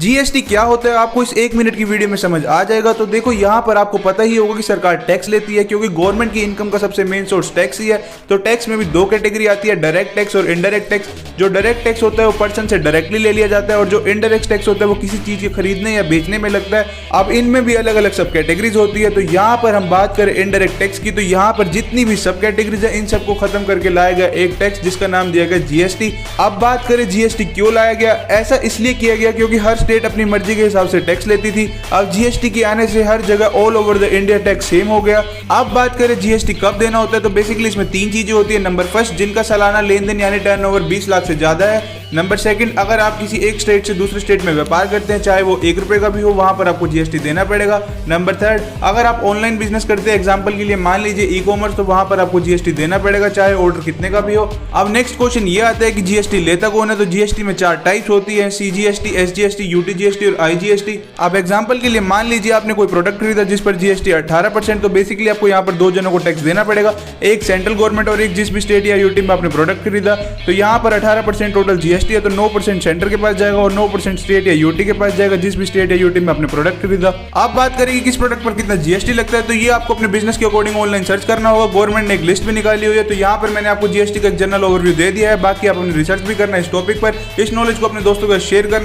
GST क्या होता है आपको इस 1 मिनट की वीडियो में समझ आ जाएगा। तो देखो यहाँ पर आपको पता ही होगा कि सरकार टैक्स लेती है, क्योंकि गवर्नमेंट की इनकम का सबसे मेन सोर्स टैक्स ही है। तो टैक्स में भी दो कैटेगरी आती है, डायरेक्ट टैक्स और इनडायरेक्ट टैक्स। जो डायरेक्ट टैक्स होता है वो पर्सन से डायरेक्टली ले लिया जाता है, और जो इनडायरेक्ट टैक्स होता है वो किसी चीज के खरीदने या बेचने में लगता है। अब इनमें भी अलग अलग सब कैटेगरीज होती है। तो यहाँ पर हम बात करें इनडायरेक्ट टैक्स की, तो यहाँ पर जितनी भी सब कैटेगरीज है इन सबको खत्म करके लाया गया एक टैक्स जिसका नाम दिया गया जीएसटी। अब बात करें जीएसटी क्यों लाया गया, ऐसा इसलिए किया गया क्योंकि हर स्टेट अपनी मर्जी के हिसाब से टैक्स लेती थी। अब जीएसटी के आने से हर जगह all over the India tax same हो गया। अब बात करें जीएसटी कब देना होता है, तो बेसिकली इसमें 3 चीजें होती है। नंबर फर्स्ट, जिनका सालाना लेन देन यानी टर्नओवर 20 लाख से ज्यादा है। नंबर सेकंड, अगर आप किसी एक स्टेट से दूसरे स्टेट में व्यापार करते हैं, चाहे वो 1 रुपए का भी हो, वहां पर आपको जीएसटी देना पड़ेगा। नंबर थर्ड, अगर आप ऑनलाइन बिजनेस करते हैं, एग्जांपल के लिए मान लीजिए ई कॉमर्स, तो वहां पर आपको जीएसटी देना पड़ेगा, चाहे ऑर्डर कितने का भी हो। अब नेक्स्ट क्वेश्चन ये आता है कि जीएसटी लेता कौन है, तो जीएसटी में 4 टाइप्स होती है, सीजीएसटी, एसजीएसटी, यूटीजीएसटी और आईजीएसटी। अब एग्जांपल के लिए मान लीजिए आपने कोई प्रोडक्ट खरीदा जिस पर जीएसटी 18%, तो बेसिकली आपको यहाँ पर 2 जनों को टैक्स देना पड़ेगा, एक सेंट्रल गवर्नमेंट और एक जिस भी स्टेट या यूटी में आपने प्रोडक्ट खरीदा। तो यहाँ पर 18% टोटल जीएसटी है, तो 9% सेंटर के पास जाएगा और 9% स्टेट या यूटी के पास जाएगा जिस भी स्टेट या यूटी में आपने प्रोडक्ट खरीदा। अब बात करेंगे किस प्रोडक्ट पर कितना जीएसटी लगता है, तो ये आपको अपने बिजनेस के अकॉर्डिंग ऑनलाइन सर्च करना होगा। गवर्नमेंट ने एक लिस्ट भी निकाली हुई है, तो यहाँ पर मैंने आपको जीएसटी का जनरल ओवरव्यू दे दिया है। बाकी आप अपनी रिसर्च भी करना इस टॉपिक पर, इस नॉलेज को अपने दोस्तों के साथ शेयर करना।